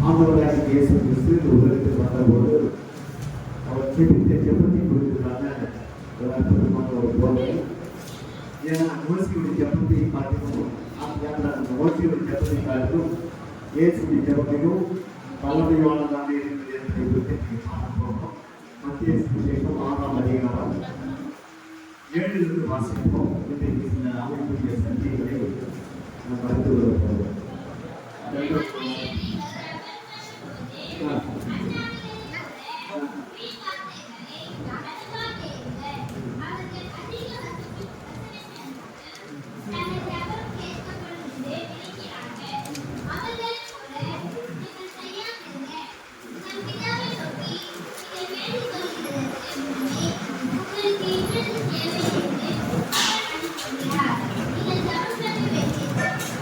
ஆண்டவராக இயேசு கிறிஸ்து இந்த உலகத்துக்கு வந்தபோது அவர் செபித்த ஜெபத்தை குறித்ததான ஒரு அற்புதமான ஒரு போதை. ஏன்னா மோசையுடைய ஜெபத்தை காட்டிலும் மோசையுடைய ஜெபத்தை காட்டிலும் இயேசுடைய ஜெபத்தையும் பலமையானதாக இருக்கிறது என்பதை குறித்து பார்ப்போம். மத்திய சுவிசேஷம் 6ஆம் அதிகாரம் 7 வாசிப்போம். இன்றைக்கு சில அமைப்புடைய சந்திகளை நாம் கருத்து வருவோம்.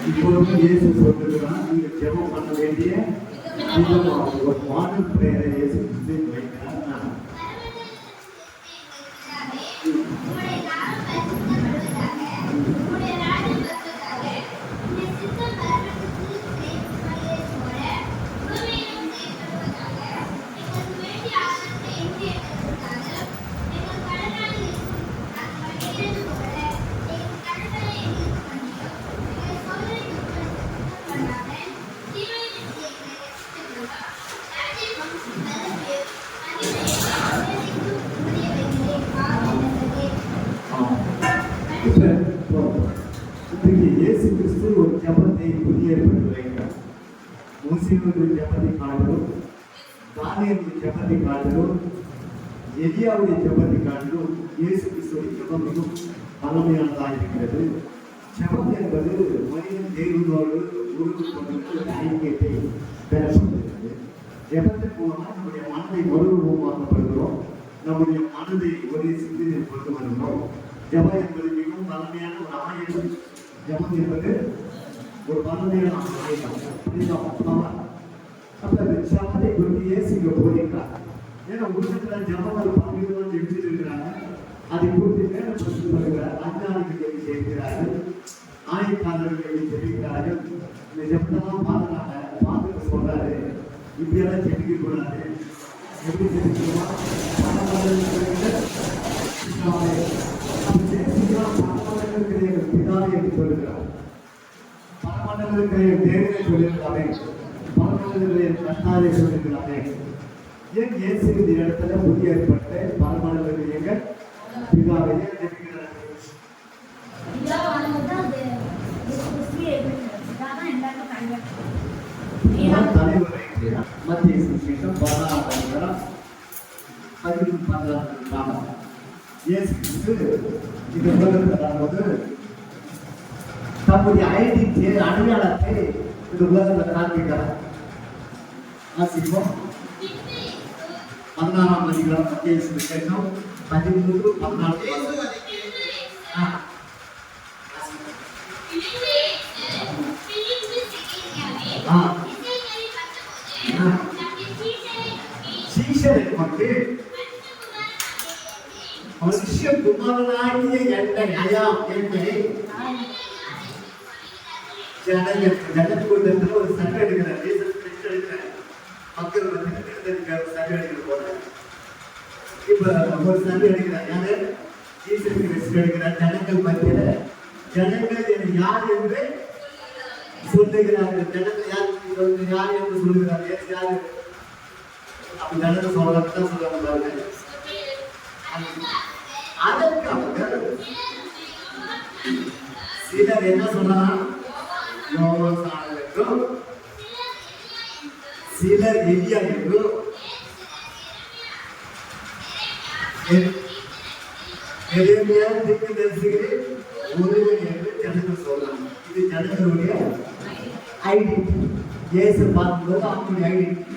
இப்பொழுது இயேசு சொல்லுகிறார், நீங்கள் ஜெபம் பண்ண வேண்டிய ஒரு மாடல் பிரேயரை இயேசு வைக்கிறார். இயேசு கிறிஸ்து ஒரு ஜெபத்தை புதிய ஏற்படுத்தி வைக்கிறார். மோசேயுடைய ஜெபத்தை காட்டிலும், தானியேலுடைய ஜெபத்தை காட்டிலும், எலியாவுடைய ஜெபத்தை காட்டிலும் இயேசு கிறிஸ்துவின் ஜெபம் மிகவும் பழமையானதாக இருக்கிறது. ஜெபம் என்பது மனிதன் தேவனோடு உறவு கொண்டு ஐக்கியத்தை பெறப்படுகிறது. ஜெபத்தின் மூலமாக நம்முடைய மனதை மறுரூபமாக்கப்படுகிறோம். நம்முடைய மனதை ஒரே சிந்தனையில் கொண்டு வருகிறோம். ஜெபம் என்பது மிகவும் பழமையான ஒரு ஆயுதம். ஜெபம் என்பது ஒரு பழமையான ஆயுதம். அப்ப அந்த ஜெபத்தை குறித்து இயேசு இங்க போதிக்கிறார். ஏன்னா உலகத்துல ஜெபம் ஒரு பல்வேறு எடுத்துட்டு இருக்கிறாங்க. அதை குறித்து மேலும் சொல்லி வருகிறார். அஞ்ஞானிகள் செய்கிறார்கள், ஆயக்காரர்கள் தெரிவிக்கிறார்கள். இந்த ஜெபத்தெல்லாம் பார்த்துட்டு சொல்றாரு, இப்படியெல்லாம் ஜெபிக்க கூடாது. எப்படி ஜெபிக்கணுமா? சொல்லுகிறார். பரமண்டலத்திலே தேவனை சொல்லுகிறாரே, பரமண்டலத்திலே கர்த்தாவை சொல்லுகிறாரே. ஏன் இயேசு இந்த இடத்துல புதிய ஏற்பட்ட பரமண்டலத்தில் எங்க பிதாவை ஜெபிக்கிறார்? தலைவரை மத்திய சுவிசேஷம் 16ஆம் அதிகாரம் 13-14 இயேசு கிறிஸ்து இந்த உலகத்தில் வரும்போது தம்முடைய அடையாளத்தை இந்த உலகத்தில் காண்பிக்கிறார். வாசிப்போம். 16ஆம் அதிகாரம் மத்திய சுவிசேஷம் 13-14. சீஷரை கொண்டு மனுஷ குமாரனாகிய என்னை ஜனக்கூட்டத்தில் ஒரு சண்டை எடுக்கிறார். மக்கள் சண்டை எடுக்கிற போல இப்ப ஒரு சண்டை எடுக்கிறார். யாரு? ஈஸ்வருக்கு ரெஸ்ட் எடுக்கிறார். ஜனங்கள் மத்தியில ஜனங்கள் என்னை யார் என்று சொல்லுகிறார்கள். ஜனங்கள் யார் என்று சொல்லுகிறார்கள். யாரு? அப்ப ஜனங்கள் சொல்றதான் சொல்றாங்க. அதற்கு அவர்கள் சிலர் என்ன சொன்னார்? சிலர் எலியா என்றும் எளிமையா தீர்க்கதரிசிகளே ஒருவன் என்று ஜனங்கள் சொல்றாங்க. இது ஜனங்களுடைய ஐடென்டிட்டி. இயேசு பார்க்கும்போது அவங்களுடைய ஐடென்டிட்டி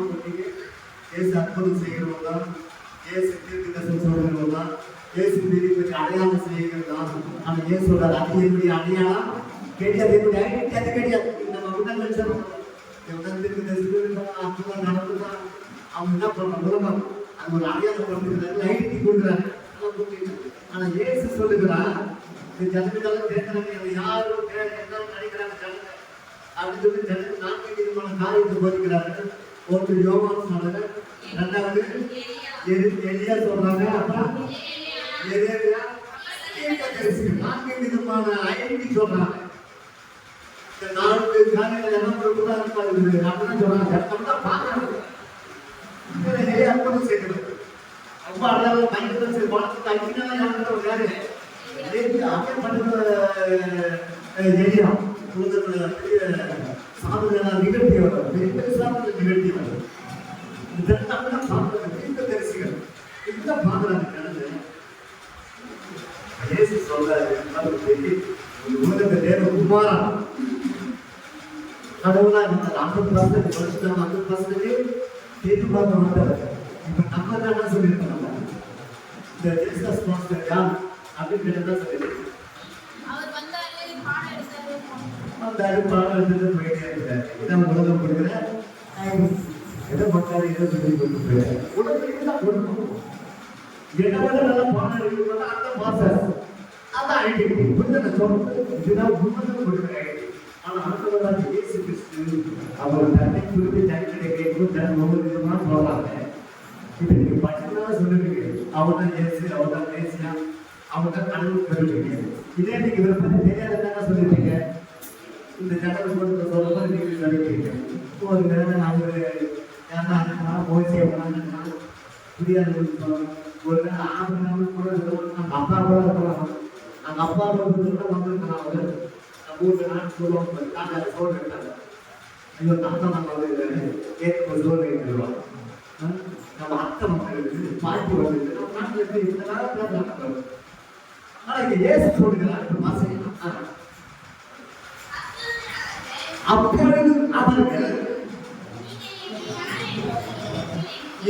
போட்டீங்க. இயேசு அற்புதம் செய்கிறவங்க தான், இயேசு தீர்க்கதரிசனம் சொல்கிறவங்க தான், இயேசு பெரிய பெரிய அடையாளம் செய்கிறது தான். ஆனால் இயேசோட அது என்னுடைய அடையாளம் கிடையாது, என்னுடைய ஐடென்டிட்டி அது கிடையாது. நம்ம உடல் சொல்றோம் அற்புதம் நடந்துதான் அவங்க என்ன பண்றாங்க, அது ஒரு அடையாளம் பண்ணுறாங்க, ஐடென்டிட்டி கொடுக்குறாங்க. ஆனா இயேசு சொல்லுகிறான், இந்த ஜனங்களால கேட்கிறாங்க, யாரும் என்ன நினைக்கிறாங்க ஜனங்க அப்படின்னு சொல்லி ஜனங்க 4 விதமான காரியத்தை போதிக்கிறார்கள். ஒன்று யோவான் சொன்னாங்க, ரெண்டாவது எலியா சொல்றாங்க, அப்புறம் எரேமியா தீர்க்கதரிசி 4 விதமான ஐடென்டிட்டி சொல்றாங்க. இந்த 4 காரியங்கள் என்ன பண்ணுறாங்க அப்படின்னு சொல்றாங்க. நம்ம பார்க்கணும் அற்புதம் செய்யணும். ரொம்ப அழகாக பயங்கரம் செய்ய வளர்த்து அஞ்சினா யாரும் யாரு அதே பண்ணுற எலியா உலகத்துல சாதனை நிகழ்த்தியவர், பெரிய சாதனை நிகழ்த்தியவர். இதெல்லாம் பார்க்கறது தீர்க்கதரிசிகள் இதுதான் பார்க்கறாங்க. கடந்து இயேசு சொல்றாரு, உலகத்தை தேவ குமாரா கடவுளா இருந்தால் 50% வருஷம் 50% தீர்மானம் வந்தார். இப்ப நம்ம என்ன சொல்லியிருக்கோம், இந்த ஜீசஸ் மாஸ்டர் யார் அப்படின்னு தான் சொல்லியிருக்கோம். வந்தாரு, பாடம் எடுத்துட்டு போயிட்டே இருக்காரு. இதான் உலகம் கொடுக்குற எதை பார்த்தாரு, எதை சொல்லி கொண்டு போயிரு உலகம் தான் கொடுக்கணும். இடவரை நல்லா பாடம் எடுக்கணும். அந்த மாஸ்டர் அதான் ஐடென்டிட்டி புரிஞ்ச சொல்றது. இதுதான் உண்மைதான் கொடுக்குற ஐடென்டிட்டி. ஆனா அடுத்தவராக இயேசு கிறிஸ்து அவர் தன்னை குறித்து தனித்தனை கேட்கும் தன் ஒவ்வொரு விதமா சொல்றாங்க. இப்ப நீங்க பச்சைதான் சொல்லுவீங்க, அவர் தான் இயேசு, அவர் தான் மேசியா, அவர் தான் கடவுள் சொல்லுவீங்க. இதே நீங்க இவரை பத்தி தெரியாததான சொல்லிருப்பீங்க. இந்த ஜனங்கள் கொடுத்த சொல்ல நீங்க நினைப்பீங்க. ஒரு நேரம் அவரு ஏன்னா மோசியை புரியாது. ஒரு நேரம் ஆபரணம் கூட நம்ம அப்பா கூட இருக்கலாம், நம்ம அப்பா கூட வந்திருக்கலாம். அவரு ஊர்ல நான் சொல்லுவாங்க, நாங்க சோறு எடுத்தாங்க, ஐயோ தாத்தா நம்ம ஏற்க சோறு எடுத்துருவோம். நம்ம அத்தை மக்களுக்கு பாய்ப்பு வருது, நம்ம நாட்டில் இருந்து இதெல்லாம் பேசலாம். ஆனா இங்க ஏசு சொல்லுகிறார் மாசம் அப்பொழுது அவர்கள்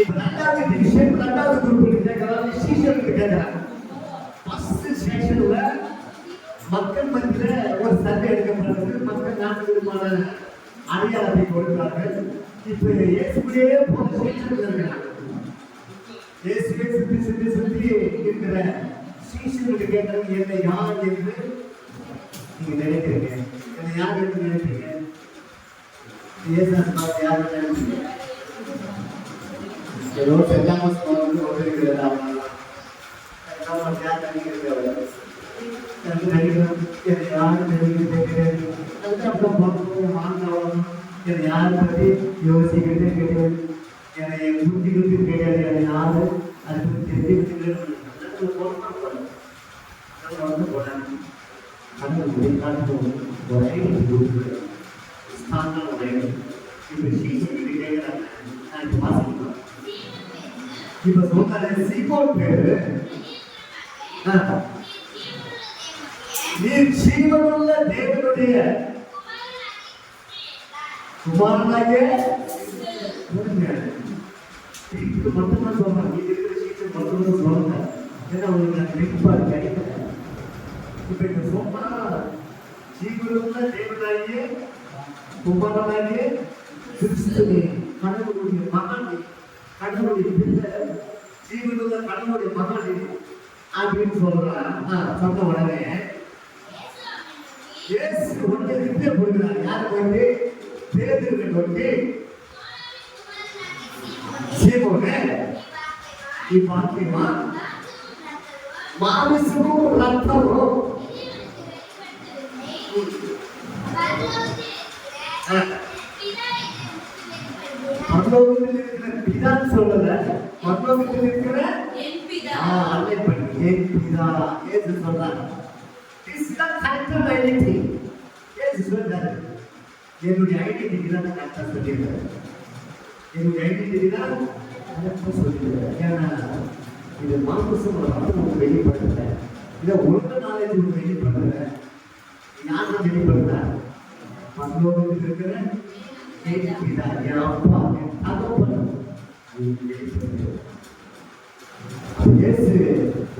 இப்ப 2வது டிவிஷன் 2வது குரூப் கேட்கறாங்க, சீஷனுக்கு கேட்கறாங்க. ஃபர்ஸ்ட் செக்ஷன்ல மக்கள் மத்தியில ஒரு சர்வே எடுக்கப்படுறது, மக்கள் 4 விதமான அடையாளத்தை கொடுக்கிறார்கள். இப்ப இயேசுக்குள்ளேயே போன சீஷர்கள் இருக்கிறாங்க. இயேசுவை சுத்தி சுத்தி சுத்தி இருக்கிற சீஷர்களுக்கு கேட்கறாங்க, என்னை யார் என்று நீங்க நினைக்கிறீங்க? என்னை யார் என்று நினைக்கிறீங்க? இயேசுவை பார்த்து யார் நினைக்கிறீங்க? ஏதோ செல்லாமஸ் வந்து ஒருங்கிறதா யார் நினைக்கிறது? யாரை பத்தி யோசிக்கிறதே கிடையாது, என்னை புரிஞ்சுக்கிறது கிடையாது. என்னை யாரு அதை பத்தி தெரிஞ்சுக்கிறது இப்ப சொன்ன சீமோன் பேரு நீர் ஜீவனுள்ள தேவனுடைய குமாரனாகிய இது மட்டும்தான் சொல்றாங்க. இது இருக்கிற சீசன் மட்டும்தான் சொல்றாங்க. ஏன்னா உங்களுக்கு வெளிப்பாடு கிடைக்கல. இப்ப இங்க சொன்னா ஜீவனுள்ள தேவனாகிய குமாரனாகிய கிறிஸ்துவே, கடவுளுடைய மகன், கடவுளுடைய பிள்ளை, ஜீவனுள்ள கடவுளுடைய மகன் அப்படின்னு சொல்றாங்க. சொன்ன உடனே இயேசு ஒன்றை விட்டு கொடுக்கிறார். யாருக்கு வந்து? பேதுருவை நோக்கி, சீமோனே நீ பாக்கியமா, மாமிசமும் ரத்தமும் பரலோகத்தில் இருக்கிற பிதான்னு சொல்லல, பரலோகத்தில் இருக்கிற என் பிதா. இயேசு சொல்றார், என்னுடைய ஐடென்டிட்டி தான் கரெக்டாக சொல்லியிருக்காரு. என்னுடைய ஐடென்டிட்டி தான் கரெக்டாக சொல்லியிருக்காரு. ஏன்னா இது மாமிசம் ரத்தம் வெளிப்படுத்தல, இதை உலக நாலேஜ் வெளிப்படுத்தல. யாரும் வெளிப்படுத்த பரலோகத்தில் இருக்கிற பிதா, என் அப்பா, என் தகப்பன் வெளிப்படுத்த. இயேசு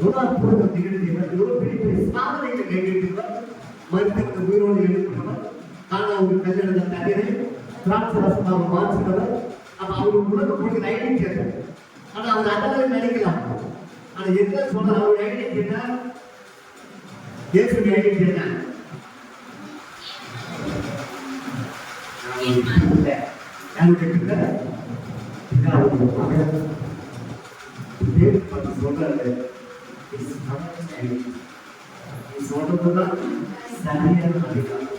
உலகப்பூர்வம் நிகழ்த்தியவர், எவ்வளவு பெரிய சாதனைகளை கைவிட்டவர், மருத்துவ உயிரோடு எழுப்பினவர், ஆனால் ஒரு கல்யாணத்தை தண்ணீரை திராட்சரசமாக மாற்றினவர். அப்ப அவருக்கு உலகப்பூர்வம் ஐடென்டி அது. ஆனா அவர் அதெல்லாம் நினைக்கலாம். ஆனா என்ன சொல்ற அவர் ஐடென்டி என்ன? இயேசுடைய ஐடென்டி என்ன? சொல்றாரு சொல்றதுதான் சரியான அதிகாரம்.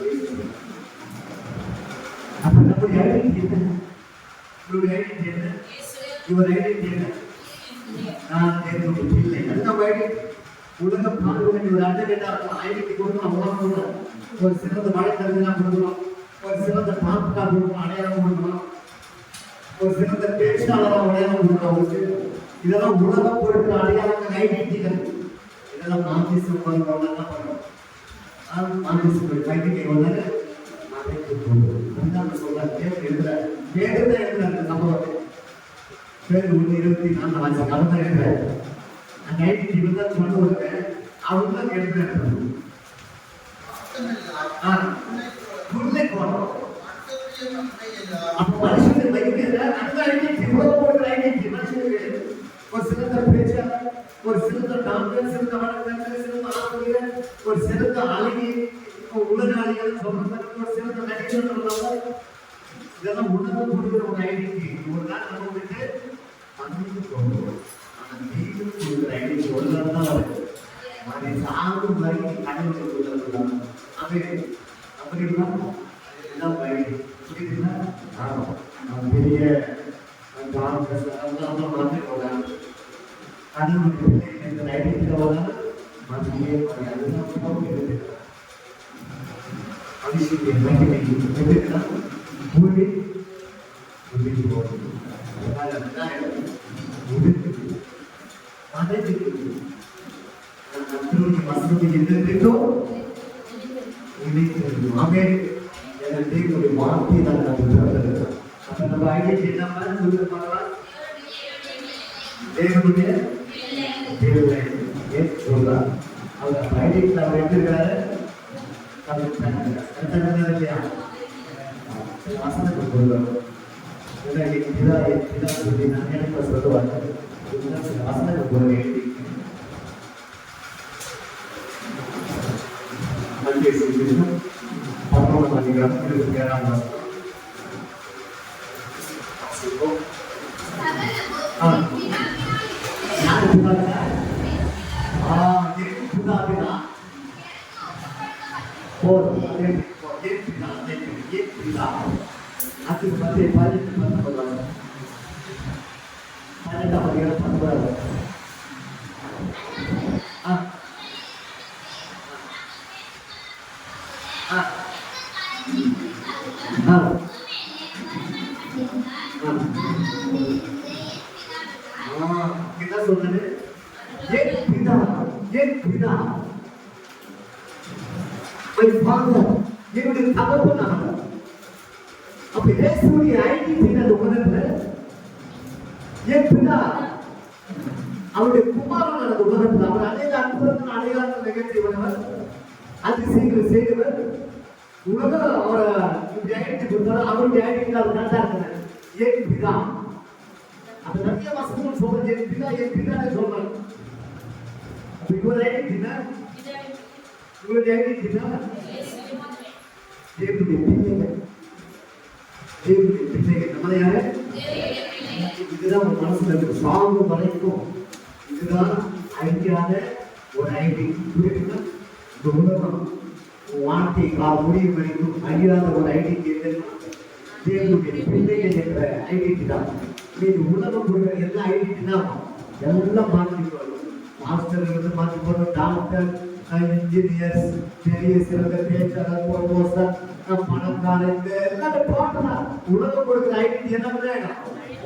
அப்ப நம்முடைய ஐடென்டி என்ன? இவருடைய ஐடென்டி என்ன? இவர் ஐடென்டி என்ன? நான் தேவனுடைய பிள்ளை. அது நம்ம ஐடென்டி. உலக பாடுபட்டு ஒரு அண்டை ஐடென்டி கொடுக்கணும். உலகம் ஒரு சிறந்த வழக்கறிஞனா கொடுக்கணும், ஒரு சிறந்த டாக்டரா கொடுக்கணும், அடையாளம் கொடுக்கணும், ஒரு சிறந்த பேச்சாளராக அடையாளம் கொடுக்கணும். இதெல்லாம் உலகம் பொருட்கள் அடையாளங்கள் ஐடென்டிகள். இதெல்லாம் மாந்திசம் பண்ணுறோம். மாந்திசம் கைதிக்கை வந்தாங்க சொல்றாங்க. எழுதுறாரு நம்ம பேர் 1:24 வாட்சி அவர்தான் எழுதுறாரு. அந்த ஐடென்டி தான் கொண்டு வருவேன். அவங்க தான் எழுதுறாரு. அப்ப மனுஷன் வைக்கிற அந்த ஐடென்டி உலகம் பொருட்கள் ஐடென்டி மனுஷனுக்கு ஒரு சிறந்த பேச்சாளர், ஒரு சிறந்த டாக்டர், சிறந்த வழக்கறிஞர், சிறந்த ஆசிரியர், ஒரு சிறந்த அழகி, உலக அழகிகள் சொல்றது, ஒரு சிறந்த நடிகர், இதெல்லாம் உலகம் கொடுக்கிற ஒரு ஐடென்டி. ஒரு நாள் நம்ம விட்டு அன்னைக்கு போகணும். ஆனா நீங்களும் கொடுக்குற ஐடென்டி ஒரு நாள் தான் வருது. அதை சாகும் வரை கடவுள் கொடுக்கலாம். அது அப்படின்னா எல்லாம் ஐடென்டி புரியுதுன்னா பெரிய வார்த்தை தான் நம்ம ஐடென்டி என்ன சொல்லுவாங்க? தேவனுடைய தேவனை ஏன் சொல்றார்? அவர் ஐடென்டி அவர் எடுத்துக்கிறாரு. இல்லையா வாசனத்தை சொல்லுவாங்க. சொல்லி நான் எனக்கு சொல்லுவாங்க. வாசனத்தை போல எழுதி பதினொன்றாம் அதிகாரம் 27ஆம் வசனம். என்ன சொல்றது? என்னுடைய தகப்பனாக. அப்ப இயேசுடைய ஐடென்டி அந்த உலகத்துல என் பிதா, அவருடைய குமாரன் அந்த உலகத்தில் அவர் அநேக அற்புதங்கள் அடையாளங்கள் நிகழ்த்தியவர், அதிசயங்கள் செய்தவர். உலகம் அவரை இப்படி ஐடென்டி கொடுத்தாலும் அவருடைய ஐடென்டி அவர் கரெக்டா இருக்கிறார். என் பிதா அப்ப நிறைய வசனங்கள் சொல்றது என் பிதானே சொல்றாங்க. அப்ப இவர் ஐடென்டினா இவருடைய ஐடென்டினா தேவனுடைய பிள்ளைகள். தேவனுடைய பிள்ளைகள் நம்ம யாரு? இதுதான் ஒரு மனசுல இருக்கு சாகு வரைக்கும். இதுதான் அழியாத ஒரு ஐடென்டி. புரியுதுன்னா இந்த உலகம் வார்த்தை கால் முடிவு வரைக்கும் அழியாத ஒரு ஐடென்டி என்னன்னா தேவனுடைய பிள்ளைகள் என்ற ஐடென்டி தான். இது உலகம் கொடுக்குற எல்லா ஐடென்டி தான் எல்லாம் மாற்றி போகணும். மாஸ்டர் மாற்றி போகணும், டாக்டர், இன்ஜினியர்ஸ், பெரிய சிறந்த பேச்சாளர், ப்ரொஃபசர், பணக்காரர், எல்லாமே போட்டலாம். உலகம் கொடுக்குற ஐடென்டி என்ன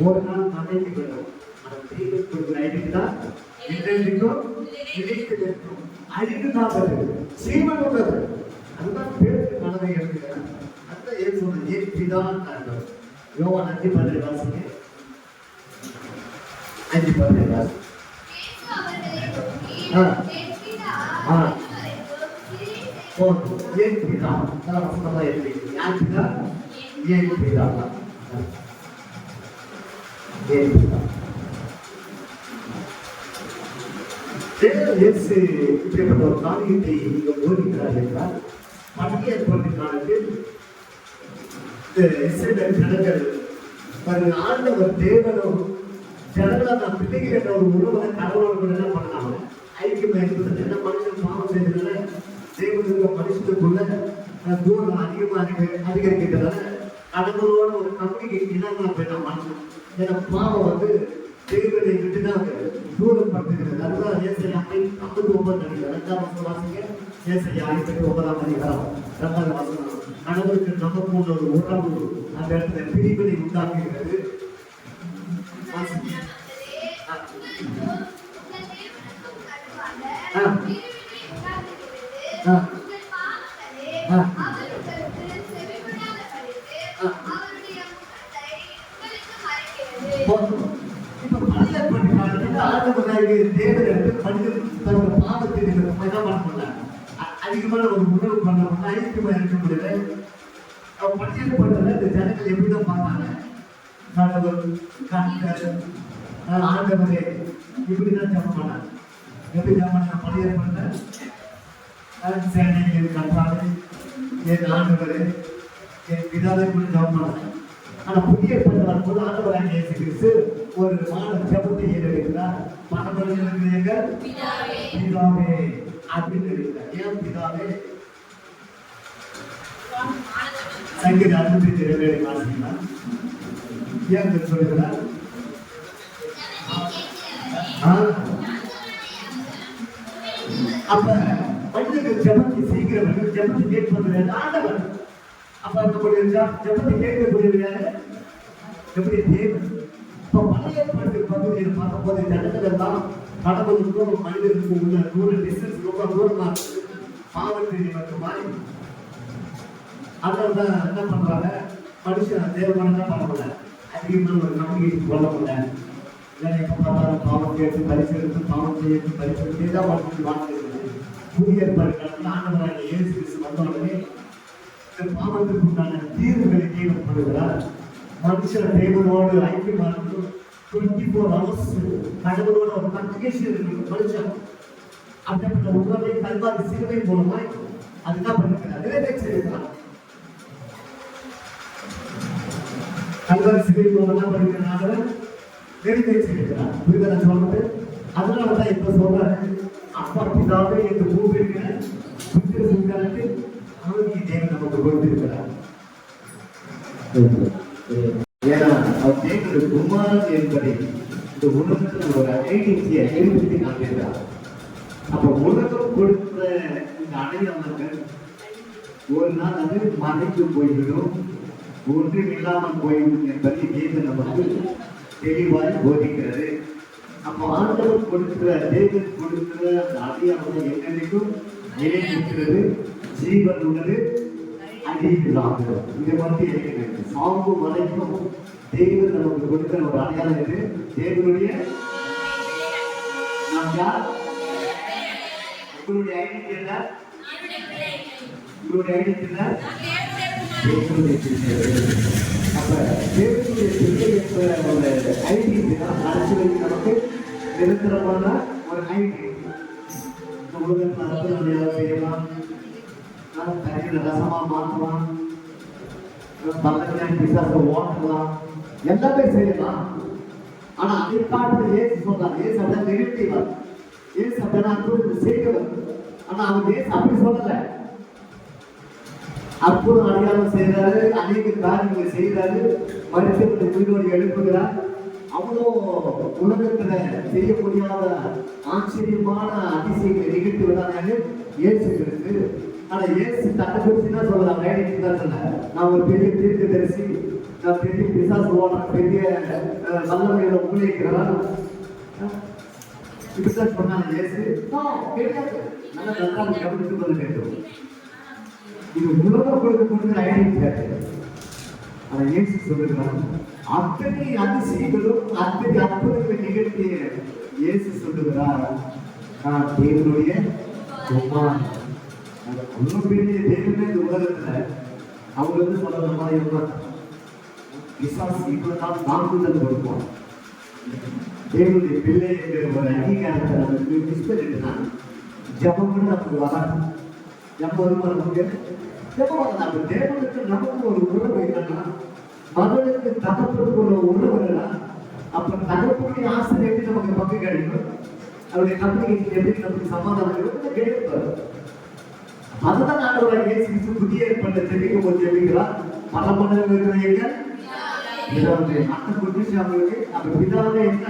ஒரு நாள் மனைவி வேணும். ஆனால் தேவன் கொடுக்குற ஐடென்டி தான் என்றென்றைக்கும் நிலைத்து நிற்கும். அழிவில்லாதது, ஜீவன் உள்ளது. அதுதான் பேருக்கு கனவை எழுதுகிறார். அதுதான் ஏன் சொல்றது, ஏன் பிதான் காண்பது. யோவான் 5:10 வாசிங்க. 5:10 வாசி. ஏன் பிதா வசனமா எப்படி யார் பிதா? ஏன் பிதா? ஏன் பிதா? இயேசு இப்படிப்பட்ட ஒரு காரியத்தை நீங்க போதிக்கிறார் என்றால் பண்டிகை ஏற்பட்ட காலத்தில் இஸ்ரவேல் ஜனங்கள் ஆண்டவர் தேவனும் ஜனங்களால் நான் பிள்ளைகள் என்ற ஒரு உறவை கடவுளோடு கூட என்ன பண்ணாங்க, ஐக்கியம் ஏற்படுத்த. என்ன மனுஷன் பாவம் செய்ததுனால தேவனுக்கு மனுஷனுக்குள்ள தூரம் அதிகரிக்கின்றதால கடவுளோட ஒரு கம்யூனிகேஷன் இல்லாம போயிட்ட மனுஷன். ஏன்னா பாவம் தேவனை விட்டுதான் தூரப்படுத்துகிறது. அதுதான் ஏசாயா 59 நினைக்கிறேன் 2ஆம் வசனம் வாசிங்க. ஏசாயா 59ஆம் அதிகாரம் 2ஆவது வசனம். கடவுளுக்கு நமக்கு உள்ள ஒரு உறவு அந்த இடத்துல பிரிவினை உண்டாக்குகிறது. அதிகமான ஒரு உணவு பண்ண ஐக்கியமா இருக்க முடியல. பட்டியல் பண்றதுல இந்த ஜனங்கள் எப்படிதான் பார்த்தாங்க, கடவுள் ஆண்டவரே இப்படிதான் ஜபம் பண்ணாங்க. எப்படி ஜபம் பண்ண பட்டியல் பண்ண கற்றாரு என் ஆண்டவரே என் பிதாவை கூட ஜபம் பண்ணாங்க. ஆனா புதிய பண்றார் போது ஆண்டவராக இயேசு கிறிஸ்து ஒரு மாணவர் ஜபத்தை ஏற்படுகிறார். மனபலிகளுக்கு எங்க பிதாவே அப்படின்னு இருக்கிறார். ஏன் பிதாவே? சங்கீதம் 62 வாசிக்கலாம். ஏன் சொல்லுகிறார்? அப்ப மனிதர்கள் ஜபத்தை செய்கிறவர்கள் ஜபத்தை கேட்பது ஆண்டவர். அப்ப நம்முடைய ஜபத்தை கேட்கக்கூடியவர்கள் எப்படி தேவன். இப்ப பழைய ஏற்பாட்டு பகுதியில் பார்க்கும்போது ஜனங்கள் எல்லாம் கடவுளுக்கும் மனிதனுக்கும் உள்ள டிஸ்டன்ஸ் ரொம்ப தூரமா இருக்கு. பாவத்தை நமக்கு மாறி அதனால்தான் என்ன பண்றாங்க, மனுஷன் தேவமான தான் பண்ண முடியல. அதிகமான ஒரு நம்பிக்கை கொள்ள முடியல. இல்லை எப்ப பார்த்தாலும் பாவம் கேட்டு பரிசெடுத்து பாவம் செய்யறது பரிசெடுத்தே தான் வாழ்ந்துருக்குது. புதிய ஏற்பாடு ஆண்டவராக இயேசு கிறிஸ்து வந்த உடனே இந்த பாவத்துக்கு உண்டான தீர்வுகளை தேவைப்படுகிறார். மனுஷன் தேவனோடு ஐக்கியமா இருக்கும் 24 hours கடவுளோட ஒரு கம்யூனிகேஷன் இருக்கு. மனுஷன் அப்படிப்பட்ட உணர்வை கல்வாரி சிலுவை மூலமாய் அதுதான் பண்ணிருக்கிறார், நிறைவேற்றிருக்கிறார். கல்வாரி சிலுவை மூலமா பண்ணிருக்கிறாங்க, நிறைவேற்றிருக்கிறார். புரிதல சொல்றது. அதனாலதான் இப்ப சொல்றாரு, அப்பா பிதாவே என்று கூப்பிடுகிற புத்திர சுந்தரத்தில் ஆவியை தேவன் நமக்கு கொடுத்திருக்கிறார். ஏன்னா அவர் தேவனுடைய குமாரன் என்பதை இந்த உலகத்தில் ஒரு ஐடென்டிட்டியை ஏற்படுத்தி காண்கிறார். அப்ப உலகம் கொடுத்த இந்த அடையாளங்கள் ஒரு நாள் அது மறைந்து போய்விடும், ஒன்றும் இல்லாமல் போய்விடும் என்பதை தேவன் நமக்கு தெளிவாய் போதிக்கிறது. அப்போ ஆண்டவர் கொடுக்கிற தேவன் கொடுக்கிற அந்த அடையாளம் என்னென்னைக்கும் நிலைநிற்கிறது, ஜீவன் உள்ளது, அழிவில்லாதது. இதை மட்டும் இருக்கிறது. சாம்பு வரைக்கும் தேவன் நமக்கு கொடுக்கிற ஒரு அடையாளம் இது. தேவனுடைய நாம் யார்? உங்களுடைய ஐடென்டிட்டி என்ன? உங்களுடைய ஐடென்டிட்டி என்ன? தேவனுடைய பிள்ளை. அப்ப தேவனுடைய பிள்ளை என்ற ஒரு ஐடென்டிட்டி தான் அரசியலுக்கு நமக்கு நிரந்தரமான ஒரு ஐடென்டிட்டி. இந்த உலகத்தில் அற்புதம் செய்யலாம், தண்ணீர் ரசமா மாற்றலாம், பக்கத்துல பிசாசை ஓட்டலாம், எல்லாமே செய்யலாம். ஆனா அதை காட்டு ஏசு சொல்றாங்க. ஏசு அப்படின்னா நெகட்டிவ், ஏசு அப்படின்னா அற்புதத்தை செய்கிறவர். ஆனா அவர் ஏசு அப்படி சொல்லல. அற்புதம் அடையாளம் செய்யறாரு, அநேக காரியங்களை செய்யறாரு, மனுஷனுடைய உயிரோடு எழுப்புகிறார். அவ்வளோ உலகத்துல செய்ய முடியாத ஆச்சரியமான அதிசயங்களை நிகழ்த்துவதான இயேசு இருக்கு. ஆனா இயேசு தன்னை குறித்து தான் சொல்லலாம், ஐடென்டிட்டி தான் சொல்ல. நான் ஒரு பெரிய தீர்க்கதரிசி, நான் பெரிய பிசாசு ஓடுறேன், பெரிய வல்லமையோட ஊழியக்கிறேன். இப்படிதான் சொன்னாங்க இயேசு. கிடையாது. நல்லா நன்றாக கவனித்துக் கொள்ள வேண்டும். இது உலகம் கொடுக்கிற ஐடென்டிட்டி. ஆனா இயேசு சொல்லுகிறார், அத்தனை அதிசயங்களும் அத்தனை அற்புதங்களை நிகழ்த்திய இயேசு சொல்லுகிறார், நான் தேவனுடைய குமாரன். அவ்வளவு பெரிய தேவனே இந்த உலகத்துல அவங்க வந்து சொல்லணுமா இருந்தால் விசாசி இவ்வளவுதான் தாக்குதல் கொடுப்போம். தேவனுடைய பிள்ளை என்கிற ஒரு அங்கீகாரத்தை நமக்கு மிஸ் பண்ணிட்டுதான் ஜபம் கூட நமக்கு வராது. ஜபம் வருமானம் நமக்கு ஜபம் வராது. தேவனுக்கு நமக்கு ஒரு உறவு என்னன்னா, மகனுக்கு தகப்பனுக்கு ஒரு உறவு இல்லைன்னா அப்ப தகப்பனுடைய ஆசிரியர் எப்படி நமக்கு பங்கு கிடைக்கும், அவருடைய கம்யூனிகேஷன் எப்படி நமக்கு சமாதானம் கிடைப்பாரு. அதுதான் ஆண்டவராகிய இயேசு கிறிஸ்து புதிய ஏற்பாட்டை தெரிவிக்கும் போது ஜெபிக்கிறார், பல மடங்கு இருக்கிற பிதாவே. அந்த புதுசு அவங்களுக்கு அப்ப பிதாவே என்ன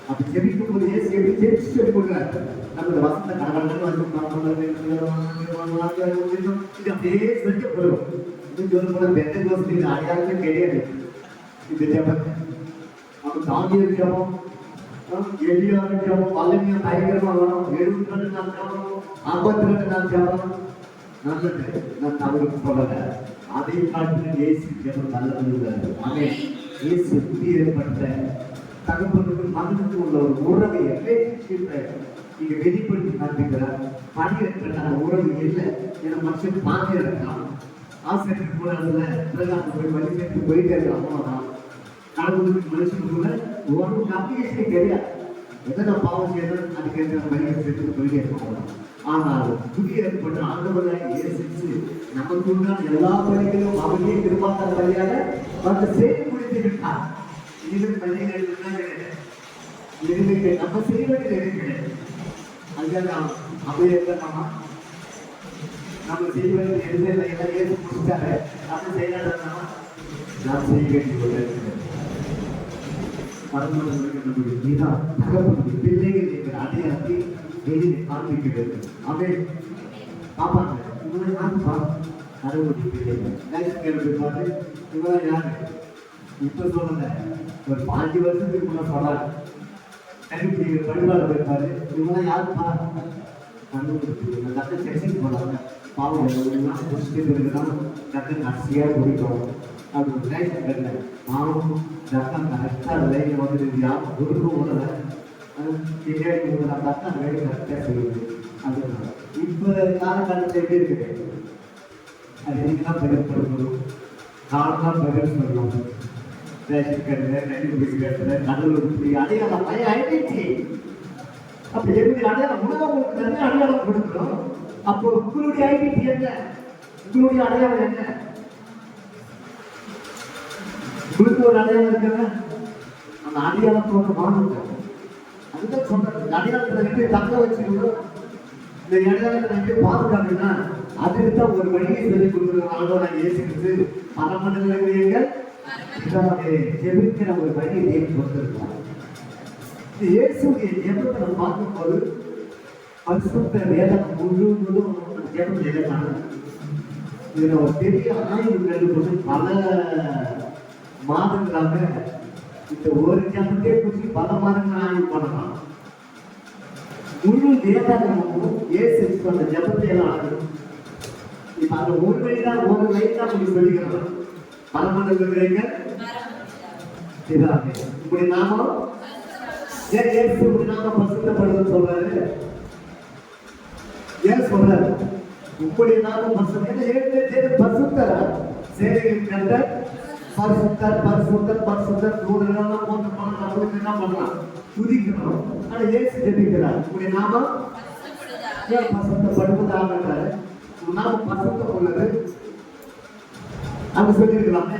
அப்படி ஜெபிக்கும் போது இயேசு எப்படி ஜெபிச்சு கொடுக்கிறார். நம்ம வசந்த கடவுள் வந்து இது அப்படியே சொல்லிக்கப்படும். இது சொல்ல பெத்த கோஷத்தில் அடையாளமே கிடையாது. இந்த ஜபத்தை அவன் தாங்கிய ஜபம், எளியான ஜபம், வல்லமையா பயங்கரமா வரும். 72 நாள் ஜபம், 52 நாள் ஜபம் நல்லது. நான் தவறுக்கு சொல்லல. அதை காட்டிலும் இயேசு ஜபம் நல்லது. ஆமே. இயேசு புதிய ஏற்பட்ட தகப்பனுக்கு மகனுக்கு உள்ள ஒரு உறவை நீங்க வெளிப்படுத்தி காண்பிக்கிறார். பணியேற்ற உறவு இல்லை என மனுஷன் பாக்கி இருக்கலாம். ஆசிரியர் கூட அதுல பிரகாசம் போய் வழி சேர்த்து போயிட்டே இருக்கலாம். கடவுளுக்கு மனுஷனுக்குள்ள ஒரு கம்யூனிகேஷனே கிடையாது. எதனா பாவம் செய்யணும் அதுக்கு வழியை சேர்த்து போயிட்டே இருக்கலாம். ஆனால் புதிய ஏற்பட்ட ஆண்டவராக இயேசு நமக்கு உண்டான எல்லா பணிகளும் அவரே திருமாத்தார் வழியாக வந்து செய்து முடித்து விட்டார். இனிமேல் பணிகள் இனிமேல் நம்ம செய்ய வேண்டியது இருக்கிறேன். அதுதான் அப்படியே இருக்கணுமா, நம்ம செய்ய வேண்டியது எதுவும் எல்லாம் ஏற்று முடிச்சாரு. நம்ம செய்யலாம், நாம் செய்ய வேண்டிய நம்முடைய நீதான் தகப்பனுடைய பிள்ளைகள் என்கிற அடையாளத்தை வெளியே காண்பிக்கிறது. அவை பாப்பாங்க, இவங்க யாருப்பா கடவுளுடைய பிள்ளைகள் பாரு. இவங்க யாரு இப்ப சொல்லல, ஒரு 5 வருஷத்துக்கு முன்ன சொல்றாங்க. கல்விப்பிடிக்கிற பணிவாளர் போயிருப்பாரு. இவங்க யாருப்பா கடவுளுடைய பிள்ளைகள். டக்கு செக்ஷன் போனாங்க. பாவம் எல்லாம் முடிச்சுட்டு இருக்குதான் டக்கு அரிசியா குடிக்கும். அது ஒரு லைஃப் கிடைக்கல. மாவும் டக்கம் கரெக்டாக லைஃப் வந்துட்டு யாரும் குடுக்கும் உடனே பின்னாடி நான் டக்கம் வேலை கரெக்டாக செய்யுது. அது இப்போ காலகட்டத்தில் எப்படி இருக்குது, அது என்னைக்குதான் பகிர்ப்படுத்தணும், காலம்தான் பகிர் சொல்லணும். ரேஷன் கட்டுற கல்வி கட்டுற கடவுள் இப்படி அடையாளம் ஐடென்டிட்டி. அப்படி எப்படி அடையாளம் உணவுகளுக்கு நிறைய அடையாளம் கொடுக்கணும். அப்போ உங்களுடைய ஐடென்டிட்டி என்ன, உங்களுடைய அடையாளம் என்ன? உங்களுக்கு ஒரு அடையாளம் இருக்குங்க. அந்த அடையாளத்தோட மாறுங்க. அதுதான் சொல்றது. அடையாளத்தை எப்படி தக்க வச்சுக்கணும், இந்த அடையாளத்தை எப்படி பாதுகாக்கணும்னா அதுக்கு தான் ஒரு வழியை சொல்லிக் கொடுக்குற ஆண்டவராகிய இயேசு கிறிஸ்து பரமண்டலங்கள் ஜெபிக்கிற ஒரு வழியை தேடி கொடுத்திருக்கிறார். இயேசுடைய ஜெபத்தை நம்ம பார்க்கும்போது பரிசுத்த வேதம் முழுவதும் ஜெபம் எழுதலாம். இதுல ஒரு பெரிய ஆய்வு கண்டுபிடிச்சு பல மாதங்களாக இந்த ஒரு ஜபத்தை குறித்து பல மாதங்கள் ஆய்வு பண்ணலாம். முழு வேதாகமும் இயேசு அந்த ஜபத்தை எல்லாம் ஆகும். இப்ப அந்த ஒரு வழிதான் உங்களுக்கு சொல்லிக்கிறோம். பரமண்டலங்கள் இப்படி நாம இயேசு இப்படி நாம பரிசுத்தப்படுவது சொல்றாரு. ஏன் சொல்றாரு இப்படி நாம பரிசுத்தர் சேவைகள் கண்ட பரிசுத்தர் பரிசுத்தர் பரிசுத்தர் தூதரெல்லாம் போன்ற பணம் என்ன பண்ணலாம், துதிக்கணும். ஆனா இயேசு ஜெபிக்கிறார் இப்படி நாம பரிசுத்தப்படுவதாக நாம பரிசுத்தம் உள்ளது அப்படி சொல்லியிருக்கலாமே.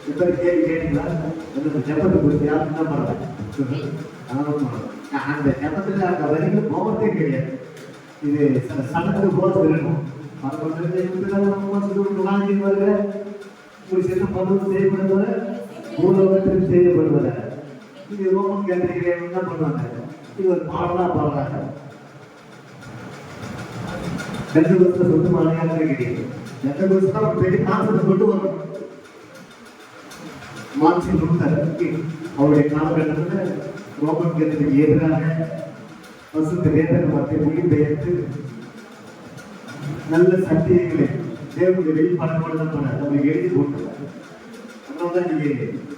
இப்ப கேள்வி கேட்டீங்களா, ஜபத்தை குறித்து யாரும் என்ன பண்றாங்க, அந்த ஜபத்துல அந்த வரிகள் போகத்தே கிடையாது. இது சடங்கு போல சொல்லணும். செய்யப்படுவத பூலோகத்தில் செய்யப்படுவத இது ரோமன் கேட்டீங்க என்ன பண்ணுவாங்க, இது ஒரு பாடலா பாடுறாங்க. 2 வருஷத்துல சொத்து மாலையாக கிடையாது. 2 வருஷம் தான் ஒரு பெரிய காசத்தை கொண்டு வரணும். மார்ட்டின் லூத்தர் அவருடைய காலகட்டத்தில் ரோமன் கேத்தலுக்கு எதிராக பசுத்த வேதனை வார்த்தை மொழிபெயர்த்து நல்ல சத்தியங்களை தேவனுடைய வெளிப்பாடு போன நம்ம எழுதி போட்டு அதனால்தான் நீங்க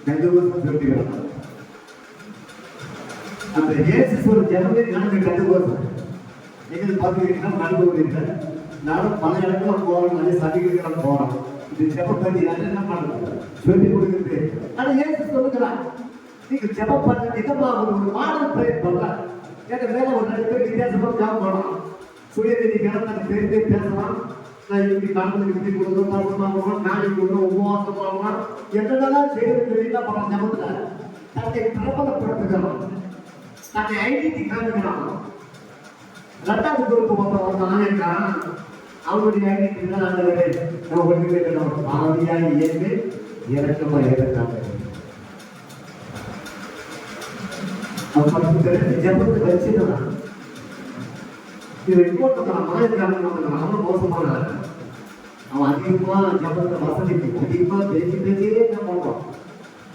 கந்தகோசம் சொல்லிக்கிறாங்க. அந்த இயேசு ஒரு ஜனமே நடந்த கந்தகோசம் நீங்க பார்த்துக்கிட்டீங்கன்னா நடுவுறீர்கள். நானும் பல இடத்துல போறோம், நிறைய சர்டிபிகேட் போறோம். இது ஜெபம் பண்ணி என்ன பண்றது சொல்லி கொடுக்குறது. ஆனா இயேசு சொல்லுகிறான், நீங்க ஜெபம் பண்ண விதமா ஒரு மாடல் பிரேயர் பண்ணலாம். ஏன்னா வேலை ஒரு 2 பேர் வித்தியாசமா ஜெபம் பண்ணலாம். சுயநிதி கிடந்த பேருந்தே பேசலாம். நான் இப்படி கடவுளுக்கு இப்படி கொடுக்கணும், தர்மமாகணும், நாளைக்கு கொடுக்கணும், உபவாசம் பண்ணலாம், என்னென்னலாம் செய்யறது தெரியல. பல ஜெபத்துல தன்னை பிரபலப்படுத்துகிறோம், தன்னை ஐடென்டி காமிக்கிறான். 2வது குரூப் வந்தான் அவனுடைய ஐடென்டி தான் ஆண்டவரே நம்ம ஒன்று கேட்கணும். ஆவியாக இயற்கை இறக்கமா இறக்காம ஜபத்தை வச்சுதான் இது அவன் மோசமான அவன் அதிகமா ஜபத்தை வசதிக்கு அதிகமா பேசியே என்ன பண்ணுவான்.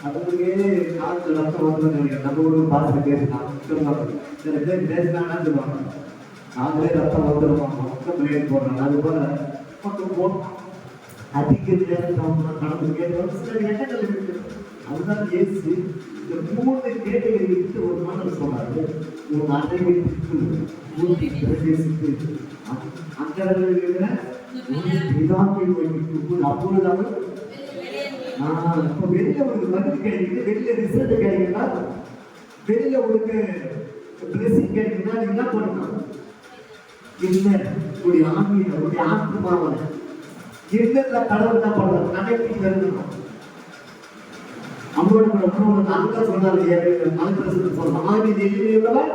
அதுக்கே காலத்துல ரத்தம் வந்து நம்ம ஒரு பாசத்தை பேசினான் சில பேர் பேசினான்னு சொல்லுவாங்க. நாங்களே ரத்தம் வந்துடுவாங்க, மொத்தம் பிள்ளைகள் போடுறாங்க. அது போல மட்டும் போட்டோம் அதிக நேரம் நடந்து கேட்டு சில எண்ணங்கள் இருக்கு. அதுதான் இயேசு இந்த 3 கேள்விகளை விட்டு ஒரு மன்னர் சொன்னாரு. ஒரு அன்றைக்கு அங்கடங்கள் இருக்கிற அப்பொழுது இப்ப வெளியில உங்களுக்கு மருந்து கிடைக்குது, வெளியில ரிசல்ட் கிடைக்குதுன்னா, வெளியில உங்களுக்கு பிளஸிங் கிடைக்குதுன்னா நீங்க என்ன பண்ணணும்? இல்லை உடைய ஆன்மீக உடைய ஆத்மாவை இருந்த கடவுள் என்ன பண்றது நகைப்பி பெறணும். அவங்களோட அங்க சொன்னாரு ஆவியில் எழுதியுள்ளவர்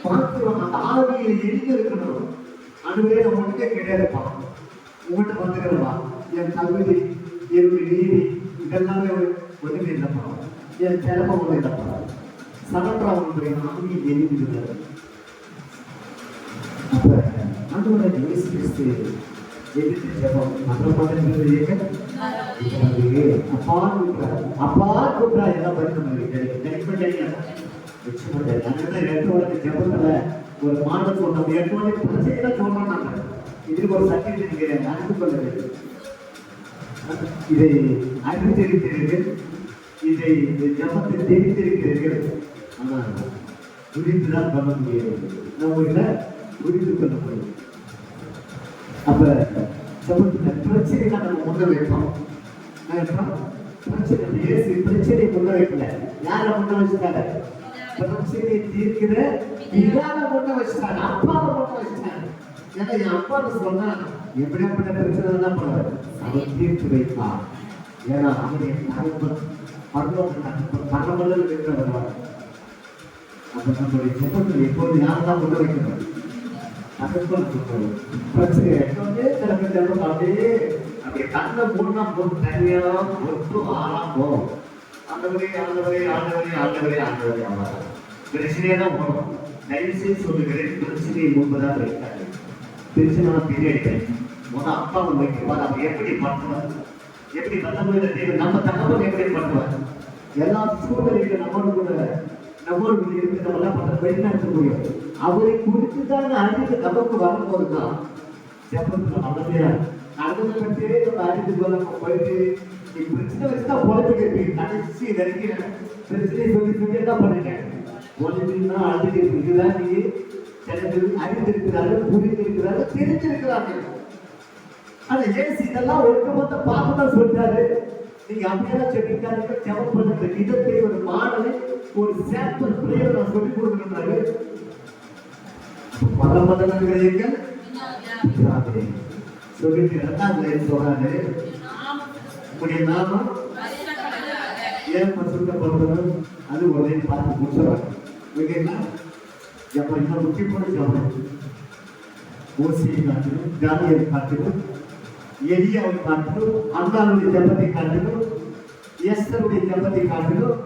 பார்க்கிறோம். அந்த ஆவியில் எழுதி இருக்கணும். அதுவே நம்மகிட்ட கிடையாதுப்பா, உங்கள்கிட்ட வந்துக்கிறப்பா என் தகுதி என்னுடைய நீதி இதெல்லாமே ஒன்றுமே இல்லைப்பா, என் திறமை ஒன்று இல்லைப்பா. சனன்றா ஒன்றை ஆவியில் எழுதியுள்ளார். அப்ப நம்மளோட இயேசு கிறிஸ்து எதிர்த்து ஜெபம் அப்பா கூப்பிட்டா எல்லாம் ஜபத்துல ஒரு மாடல் சொன்னோம். 8 மணிக்கு பிரச்சனை சொல்றாங்க. இதுக்கு ஒரு சர்டிபிகேட் அறிந்து கொள்ள இதை அறிந்திருக்கிறீர்கள், இதை ஜபத்தை தெரிந்திருக்கிறீர்கள். ஆனால் புரிந்துதான் பண்ண முடியாது, நம்ம புரிந்து கொள்ள முடியும். அப்ப ஜபத்துல பிரச்சனை நம்ம முன்ன வைப்போம். பிரச்சனை இயேசு பிரச்சனை முன்ன வைக்கல, யார முன்ன வச்சுட்டாங்க? பிரச்சனையை தீர்க்கிற இதான முன்ன வச்சுட்டாங்க, அப்பாவை முன்ன வச்சுட்டாங்க. ஏன்னா என் அப்பாவை சொன்னா எப்படியாப்பட்ட பிரச்சனை தான் பண்ணுவார், அவர் தீர்த்து வைப்பார். ஏன்னா அவருடைய பரமல்ல இருக்கிறவர். அப்ப நம்மளுடைய ஜபத்தில் எப்போது யாரெல்லாம் முன்ன வைக்கணும்? பிரச்சனை அப்படியே அப்படியே கண்ணை மூணா போட்டு தனியா போட்டு ஆரம்பம் ஆண்டவரே ஆண்டவரே ஆண்டவரே ஆண்டவரே ஆண்டவரே ஆவார். பிரச்சனையே தான் போகணும். தயவுசெய்து சொல்லுகிறேன், பிரச்சனையை முன்பதாக வைத்தாரு. பிரச்சனை பின்னாடி முதல் அப்பாவை வைக்குவார். அவர் எப்படி பண்ணுவார், எப்படி வல்லமையில தேவை நம்ம தகவல் எப்படி பண்ணுவார், எல்லா சூழ்நிலைகளும் நம்மோடு இருக்கு. நம்ம என்ன பண்ற வெளிநாட்டு முடியும் அவரை குறித்துதான் அறிந்து நமக்கு வரும்போதுதான் ஜபத்துல வல்லமையா நடந்து பற்றியே நம்ம அறிந்து கொள்ள போயிட்டு பிரச்சனை வச்சுதான் பொழைப்பு கேட்பீங்க. கடைசி வரைக்கும் பிரச்சனையை சொல்லி என்ன பண்ணுங்க பொழைப்புன்னா அழுது இதுதான் நீ சில அறிந்திருக்கிறார்கள், புரிந்திருக்கிறார்கள், தெரிஞ்சிருக்கிறார்கள். ஆனா ஏசி இதெல்லாம் ஒருக்கமொத்த பார்த்துதான் சொல்றாரு. நீங்க அப்படியெல்லாம் சொல்லிருக்காரு. ஜபம் பண்ணுற விதத்தை ஒரு மாடலை ஒரு சாம்பிள் பிளேயர் நான் சொல்லிக் கொடுக்கிறாரு. மதமதனங்கள் சொல்லிட்டு 2வது லைன் சொல்றாரு, உங்களுடைய நாமம் ஏன் பரிசுத்தப்படுறது, அது ஒரு லைன் பார்த்து முடிச்சுறாங்க. ஓகேங்களா? அப்ப இன்னும் முக்கியமான ஜபம் ஓசியை காட்டிலும், தானியலை காட்டிலும், எலியாவை காட்டிலும், அன்னாருடைய ஜபத்தை காட்டிலும், எஸ்தருடைய ஜபத்தை காட்டிலும்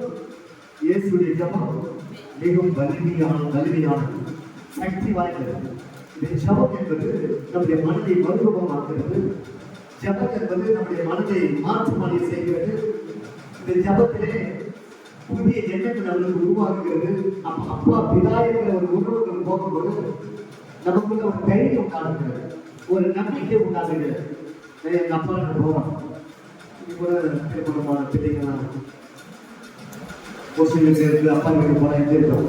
இயேசுடைய ஜபம் மிகவும் வலிமையானது, சக்தி வாய்ந்தது. இந்த ஜபம் என்பது நம்முடைய மனதை மறுரூபமாக்குகிறது. ஜபம் என்பது நம்முடைய மனதை மாற்றுமலை செய்கிறது. இந்த ஜபத்திலே புதிய எண்ணங்கள் நம்மளுக்கு உருவாக்குகிறது. அப்ப அப்பா பிதா என்கிற ஒரு உணர்வுகள் போகும்போது நமக்குள்ள ஒரு தைரியம் உண்டாகுகிறது, ஒரு நம்பிக்கை உண்டாகுகிறது. எங்க அப்பா போவோம் கூட திருமணமான பிள்ளைங்களாம் ஒரு சில பேருக்கு அப்பா வீட்டுக்கு போனா இருந்தோம்.